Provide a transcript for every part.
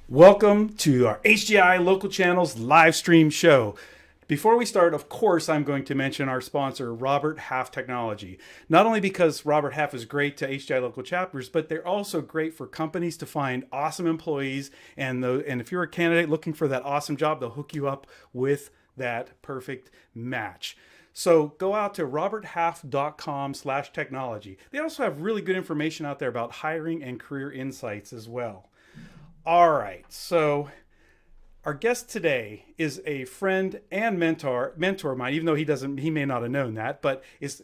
Welcome to our HDI Local Channels live stream show. Before we start, of course, I'm going to mention our sponsor, Robert Half Technology. Not only because Robert Half is great to HDI Local Chapters, but they're also great for companies to find awesome employees. And if you're a candidate looking for that awesome job, they'll hook you up with that perfect match. So go out to roberthalf.com/technology. They also have really good information out there about hiring and career insights as well. All right, so our guest today is a friend and mentor of mine, even though he may not have known that, but is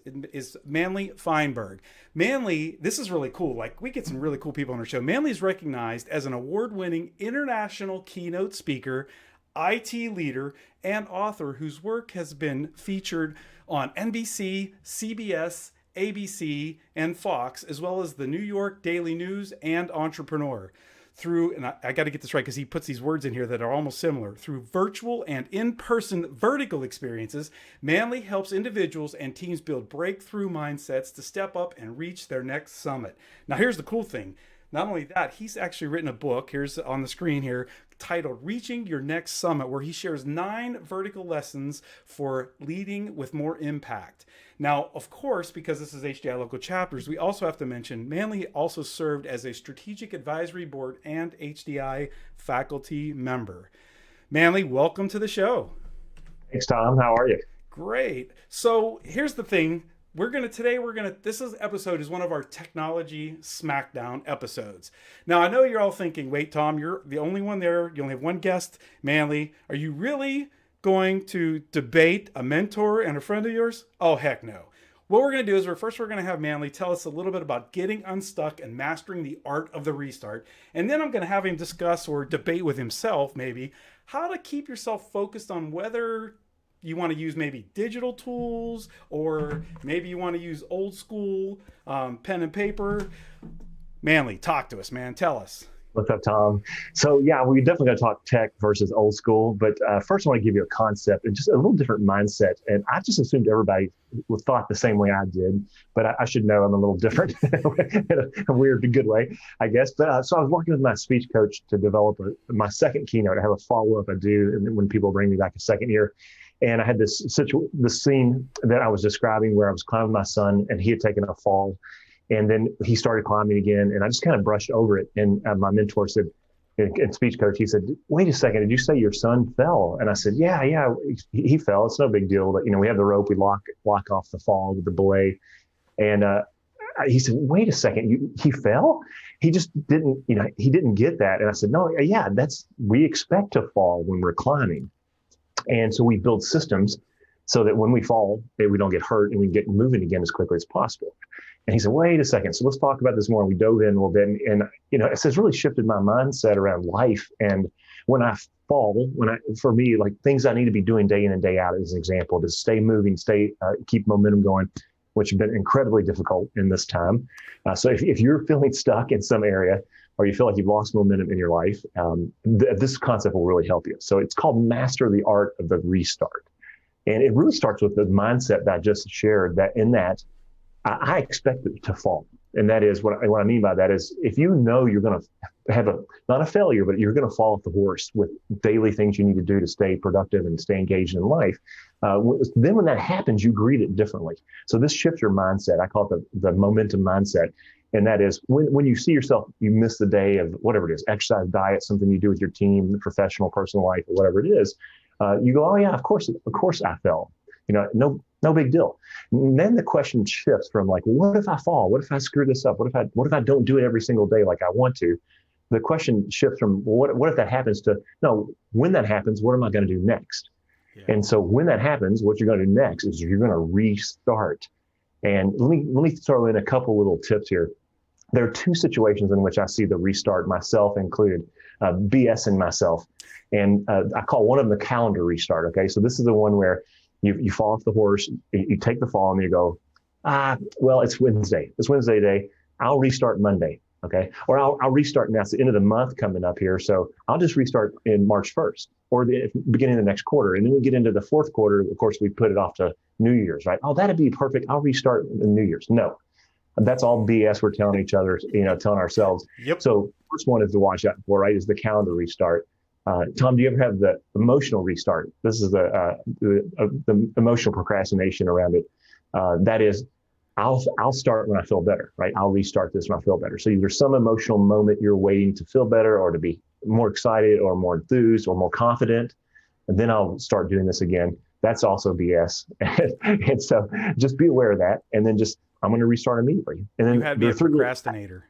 Manley Feinberg. Manley, this is really cool. Like, we get some really cool people on our show. Manley is recognized as an award-winning international keynote speaker, IT leader, and author whose work has been featured on NBC, CBS, ABC, and Fox, as well as the New York Daily News and Entrepreneur. And I got to get this right because he puts these words in here that are almost similar. Through virtual and in-person vertical experiences, Manley helps individuals and teams build breakthrough mindsets to step up and reach their next summit. Now, here's the cool thing. Not only that, he's actually written a book, here's on the screen here, titled Reaching Your Next Summit, where he shares 9 vertical lessons for leading with more impact. Now, of course, because this is HDI Local Chapters, we also have to mention Manley also served as a strategic advisory board and HDI faculty member. Manley, welcome to the show. Thanks, Tom. How are you? Great. So here's the thing. This episode is one of our technology smackdown episodes. Now, I know you're all thinking, wait, Tom, you're the only one there. You only have one guest, Manley. Are you really going to debate a mentor and a friend of yours? Oh, heck no. What we're going to do is we're going to have Manley tell us a little bit about getting unstuck and mastering the art of the restart. And then I'm going to have him discuss or debate with himself, maybe, how to keep yourself focused on whether you want to use maybe digital tools, or maybe you want to use old school pen and paper. Manley, talk to us, man. Tell us. What's up, Tom? So yeah, we're definitely going to talk tech versus old school. But first, I want to give you a concept and just a little different mindset. And I just assumed everybody thought the same way I did. But I should know I'm a little different in a weird, good way, I guess. But so I was working with my speech coach to develop my second keynote. I have a follow-up I do, and when people bring me back a second year. And I had this scene that I was describing where I was climbing my son, and he had taken a fall. And then he started climbing again, and I just kind of brushed over it. And my mentor said, and speech coach, he said, "Wait a second, did you say your son fell?" And I said, yeah, he fell. It's no big deal. But, we have the rope, we lock off the fall with the belay. And he said, "Wait a second, he fell?" He just didn't, he didn't get that. And I said, "No, yeah, we expect to fall when we're climbing." And so we build systems so that when we fall, we don't get hurt and we get moving again as quickly as possible. And he said, "Wait a second. So let's talk about this more." And we dove in a little bit. And it's really shifted my mindset around life. And when I fall, for me, like things I need to be doing day in and day out, as an example, to stay moving, keep momentum going, which have been incredibly difficult in this time. So if you're feeling stuck in some area, or you feel like you've lost momentum in your life, this concept will really help you. So it's called Master the Art of the Restart. And it really starts with the mindset that I just shared, that in that I expect it to fall. And that is what I mean by that is, if you're going to have not a failure, but you're going to fall off the horse with daily things you need to do to stay productive and stay engaged in life, then when that happens, you greet it differently. So this shifts your mindset. I call it the momentum mindset. And that is when you see yourself, you miss the day of whatever it is, exercise, diet, something you do with your team, professional, personal life, or whatever it is, you go, "Oh yeah, of course I fell. No big deal." And then the question shifts from like, what if I fall? What if I screw this up? What if I don't do it every single day like I want to? The question shifts from, well, what if that happens, to, no, when that happens, what am I going to do next? Yeah. And so when that happens, what you're going to do next is you're going to restart. And let me throw in a couple little tips here. There are 2 situations in which I see the restart, myself included, BSing myself. And I call one of them the calendar restart. Okay. So this is the one where you fall off the horse, you take the fall, and you go, well, it's Wednesday. It's Wednesday day. I'll restart Monday. Okay. Or I'll restart now. It's the end of the month coming up here. So I'll just restart in March 1st or the beginning of the next quarter. And then we get into the fourth quarter. Of course, we put it off to New Year's, right? Oh, that'd be perfect. I'll restart in New Year's. No, that's all BS we're telling each other, telling ourselves. Yep. So first one is to watch out for, right, is the calendar restart. Tom, do you ever have the emotional restart? This is the emotional procrastination around it. That is, I'll start when I feel better, right? I'll restart this when I feel better. So there's some emotional moment you're waiting to feel better or to be more excited or more enthused or more confident. And then I'll start doing this again. That's also BS. And so just be aware of that. And then I'm going to restart immediately. And then you had me a procrastinator.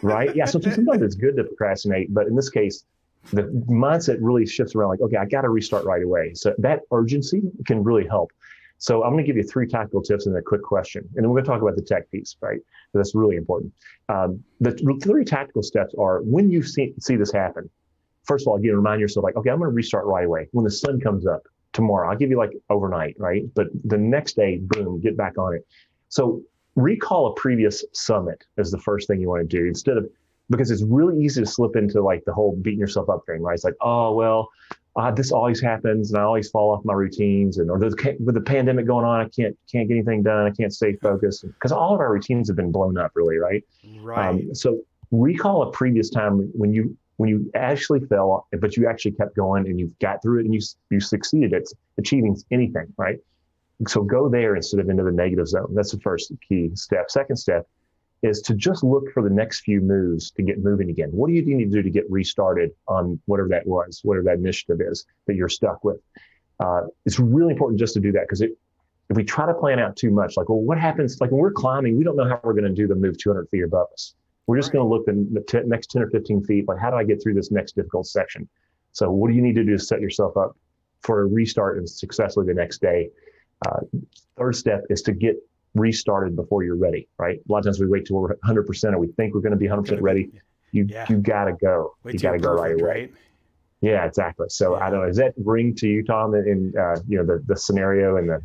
Right? Yeah. So sometimes it's good to procrastinate, but in this case, the mindset really shifts around like, okay, I got to restart right away. So that urgency can really help. So I'm going to give you 3 tactical tips and a quick question. And then we're going to talk about the tech piece, right? So that's really important. The 3 tactical steps are when you see this happen. First of all, again, remind yourself like, okay, I'm going to restart right away. When the sun comes up tomorrow, I'll give you like overnight, right? But the next day, boom, get back on it. So recall a previous summit is the first thing you want to do because it's really easy to slip into like the whole beating yourself up thing, right? It's like, oh, well, this always happens and I always fall off my routines with the pandemic going on, I can't get anything done. I can't stay focused because all of our routines have been blown up really, right? Right. So recall a previous time when you actually fell, but you actually kept going and you got through it and you succeeded at achieving anything, right? So go there instead of into the negative zone. That's the first key step. Second step is to just look for the next few moves to get moving again. What do you need to do to get restarted on whatever that was, whatever that initiative is that you're stuck with? It's really important just to do that because if we try to plan out too much, like, well, what happens? Like when we're climbing, we don't know how we're going to do the move 200 feet above us. We're just going to look the next 10 or 15 feet, like how do I get through this next difficult section? So what do you need to do to set yourself up for a restart and successfully the next day? Third step is to get restarted before you're ready, right? A lot of times we wait till we're 100% or we think we're going to be 100% ready. You got to go. You got to go right away. Right? Yeah, exactly. So I don't know. Does that ring to you, Tom, in the scenario and the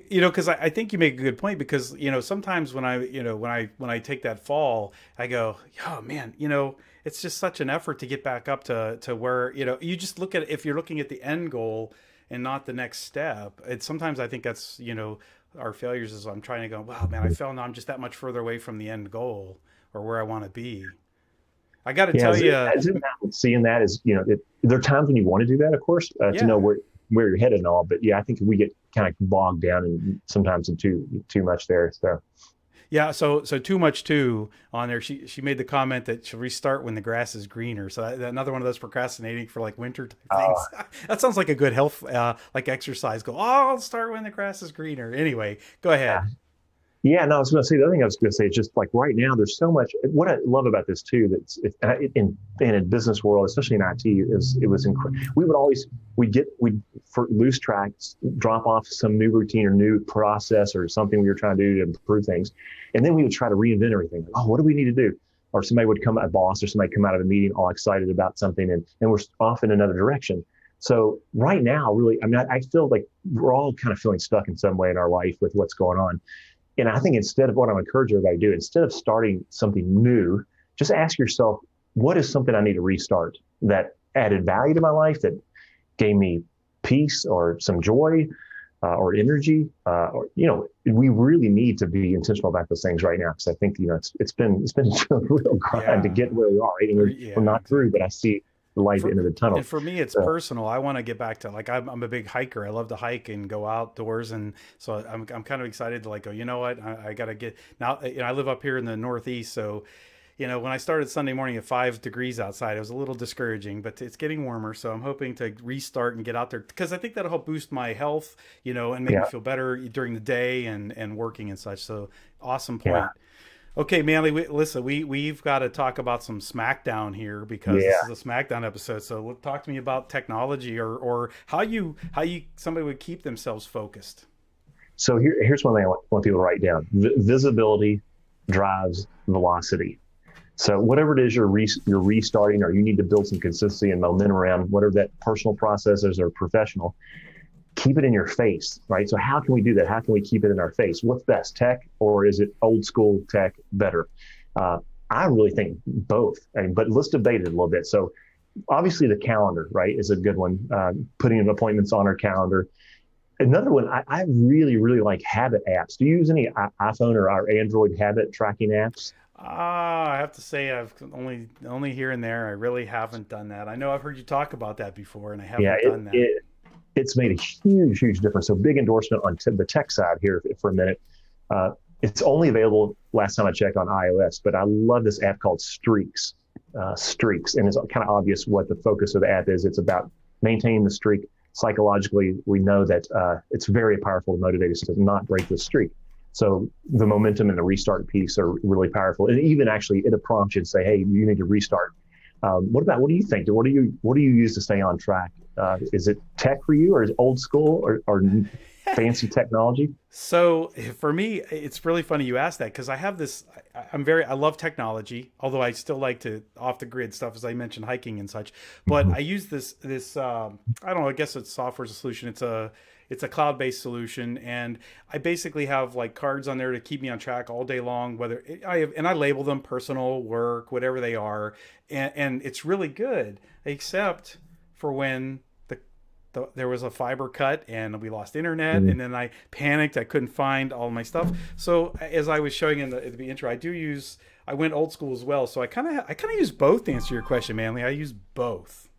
because I think you make a good point because sometimes when I take that fall, I go, oh man, it's just such an effort to get back up to where you just look at if you're looking at the end goal and not the next step. Sometimes I think that's our failures is I'm trying to go, wow man, I fell now I'm just that much further away from the end goal or where I want to be. I got to tell you, seeing that is there are times when you want to do that, of course, to know where you're headed and all. But yeah, I think we get kind of bogged down and sometimes in too much there. So. Yeah, so too much too on there. She made the comment that she'll restart when the grass is greener. So another one of those procrastinating for like winter type things. That sounds like a good health like exercise. I'll start when the grass is greener. Anyway, go ahead. Yeah, no, I was going to say the other thing I was going to say is just like right now there's so much. What I love about this too in a business world, especially in IT, is it was incredible. We'd for loose tracks drop off some new routine or new process or something we were trying to do to improve things, and then we would try to reinvent everything. Oh, what do we need to do? Or somebody would a boss or somebody come out of a meeting all excited about something, and we're off in another direction. So right now, really, I mean, I feel like we're all kind of feeling stuck in some way in our life with what's going on. And I think instead of what I'm encouraging everybody to do, instead of starting something new, just ask yourself, what is something I need to restart that added value to my life, that gave me peace or some joy or energy? We really need to be intentional about those things right now because I think it's been a real grind to get where we are. Right? And we're not through, but I see the light at the end of the tunnel. And for me, it's personal. I want to get back to I'm a big hiker. I love to hike and go outdoors, and so I'm kind of excited to go. You know what? I got to get now. I live up here in the Northeast, so when I started Sunday morning at 5 degrees outside, it was a little discouraging, but it's getting warmer. So I'm hoping to restart and get out there because I think that'll help boost my health, and make me feel better during the day and working and such. So awesome point. Yeah. Okay, Manley, we've got to talk about some SmackDown here because this is a SmackDown episode. So talk to me about technology or how somebody would keep themselves focused. So here's one thing I want people to write down. Visibility drives velocity. So whatever it is you're restarting or you need to build some consistency and momentum around, whatever that personal process is or professional, keep it in your face, right? So how can we do that? How can we keep it in our face? What's best, tech, or is it old school tech better? I really think both, but let's debate it a little bit. So obviously the calendar, right, is a good one. Putting appointments on our calendar. Another one, I really, really like habit apps. Do you use any iPhone or our Android habit tracking apps? I have to say I've only here and there. I really haven't done that. I know I've heard you talk about that before, and I Yeah, haven't done that. it's made a huge, huge difference. So big endorsement on the tech side here for a minute. Uh, it's only available last time I checked on iOS, but I love this app called Streaks. Streaks, and it's kind of obvious what the focus of the app is. It's about maintaining the streak. Psychologically, we know that it's very powerful to motivate us to not break the streak. So the momentum and the restart piece are really powerful. And even actually, it'll prompt you and say, "Hey, you need to restart." What do you think? What do you use to stay on track? Is it tech for you, or is it old school, or fancy technology? So for me, it's really funny you asked that because I have this. I love technology, although I still like to off the grid stuff, as I mentioned, hiking and such. But Mhm. I use this. I don't know. I guess it's software as a solution. It's a cloud based solution, and I basically have like cards on there to keep me on track all day long. I label them personal, work, whatever they are, and it's really good, except for when there was a fiber cut and we lost internet, Mhm. and then I panicked. I couldn't find all my stuff. So as I was showing in the intro, I went old school as well. So I kind of use both to answer your question, Manley. I use both.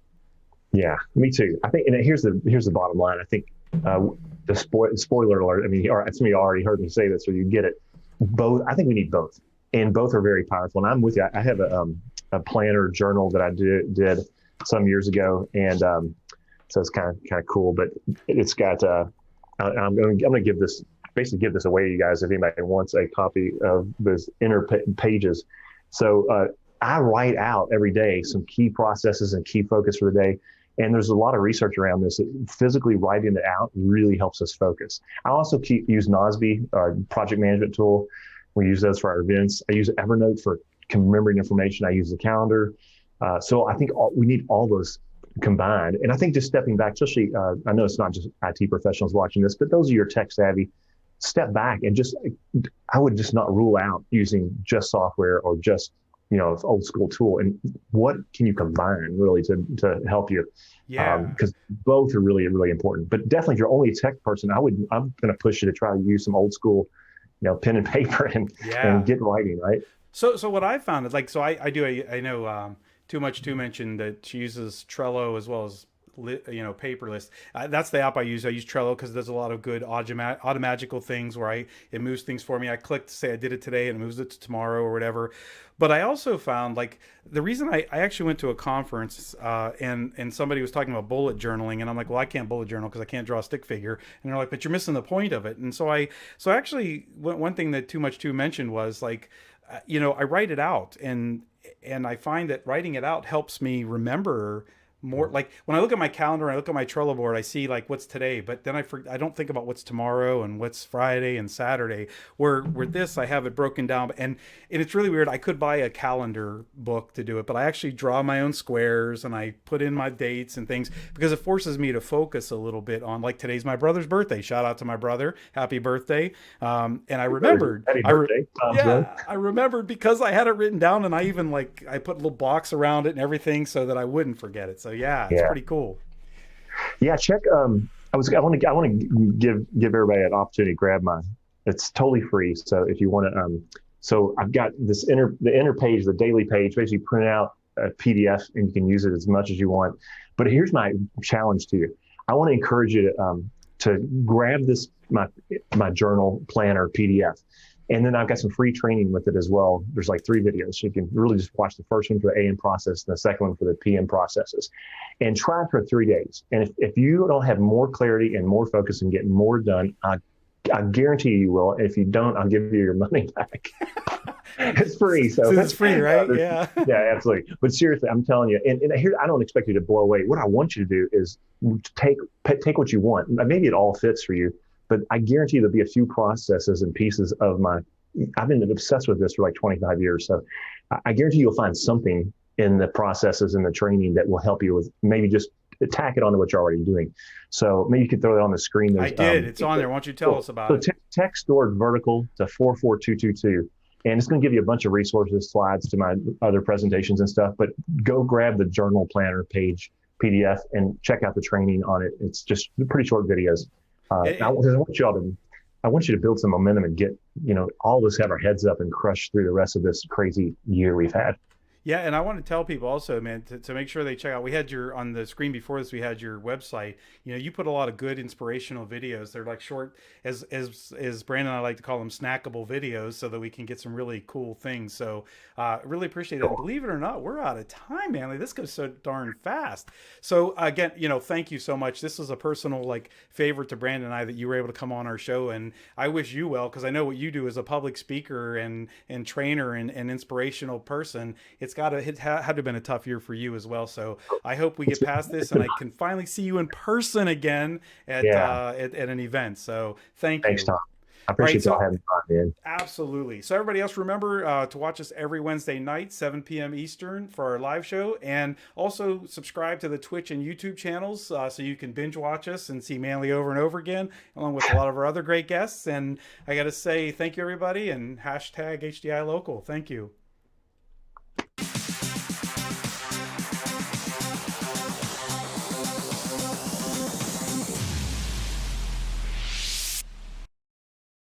Yeah, me too. I think, and here's the bottom line. I think the spoiler alert. I mean, some of you already heard me say this, or you get it. Both. I think we need both, and both are very powerful. And I'm with you. I have a planner journal that I did some years ago, and so it's kind of cool. But it's got. I'm going to give this away to you guys if anybody wants a copy of those inner pages. So I write out every day some key processes and key focus for the day. And there's a lot of research around this. Physically writing it out really helps us focus. I also use Nosby, our project management tool. We use those for our events. I use Evernote for remembering information. I use the calendar. So I think we need all those combined. And I think just stepping back, especially, I know it's not just IT professionals watching this, but those of you who are tech savvy, step back and I would just not rule out using just software or just old school tool, and what can you combine really to help you, Yeah. because both are really, really important. But definitely if you're only a tech person, I'm going to push you to try to use some old school, pen and paper and Yeah. get writing, right? So what I found is like, so I know Too Much To mention that she uses Trello as well as paperless. That's the app I use. I use Trello because there's a lot of good automagical things where it moves things for me. I click to say I did it today and it moves it to tomorrow or whatever. But I also found like the reason I actually went to a conference and somebody was talking about bullet journaling, and I'm like, well, I can't bullet journal because I can't draw a stick figure. And they're like, but you're missing the point of it. And so actually one thing that Too Much To mentioned was like, I write it out, and I find that writing it out helps me remember more. Like when I look at my calendar and I look at my Trello board, I see like what's today, but then I don't think about what's tomorrow and what's Friday and Saturday. Where this I have it broken down, and it's really weird. I could buy a calendar book to do it, but I actually draw my own squares and I put in my dates and things because it forces me to focus a little bit on, like, today's my brother's birthday. Shout out to my brother, happy birthday! And I remembered, Happy birthday, Tom's brother. yeah, I remembered because I had it written down, and I even I put a little box around it and everything so that I wouldn't forget it. So yeah, it's Yeah, pretty cool. yeah. Check. I want to give everybody an opportunity to grab mine. It's totally free. So if you want to, so I've got the inner page, the daily page, basically print out a PDF and you can use it as much as you want. But here's my challenge to you. I want to encourage you to grab my journal planner PDF. And then I've got some free training with it as well. There's like 3 videos. So you can really just watch the first one for the AM process and the second one for the PM processes, and try it for 3 days. And if you don't have more clarity and more focus and get more done, I guarantee you will. If you don't, I'll give you your money back. It's free. So It's free, right? Yeah. yeah, absolutely. But seriously, I'm telling you, and here, I don't expect you to blow away. What I want you to do is take what you want. Maybe it all fits for you, but I guarantee there'll be a few processes and pieces of I've been obsessed with this for like 25 years. So I guarantee you'll find something in the processes and the training that will help you with maybe just tack it onto what you're already doing. So maybe you could throw it on the screen. I did. It's on there. Why don't you tell us about so it? text stored vertical to 44222. And it's going to give you a bunch of resources, slides to my other presentations and stuff. But go grab the journal planner page PDF and check out the training on it. It's just pretty short videos. It, I it, want y'all to, I want you to build some momentum and get, all of us have our heads up and crush through the rest of this crazy year we've had. Yeah, and I want to tell people also, man, to make sure they check out. We had your on the screen before this. We had your website. You put a lot of good inspirational videos. They're like short, as Brandon and I like to call them, snackable videos, so that we can get some really cool things. So, really appreciate it. And believe it or not, we're out of time, man. Like, this goes so darn fast. So again, thank you so much. This was a personal favorite to Brandon and I that you were able to come on our show, and I wish you well because I know what you do as a public speaker and trainer and inspirational person. It's got to had to have been a tough year for you as well. So I hope we get past this and I can finally see you in person again Yeah. at an event. So thank Thanks, you. Tom. I All right, appreciate y'all so having me on, man. absolutely. So everybody else, remember to watch us every Wednesday night, 7 p.m. Eastern, for our live show, and also subscribe to the Twitch and YouTube channels so you can binge watch us and see Manley over and over again, along with a lot of our other great guests. And I got to say thank you, everybody, and hashtag HDI Local. Thank you.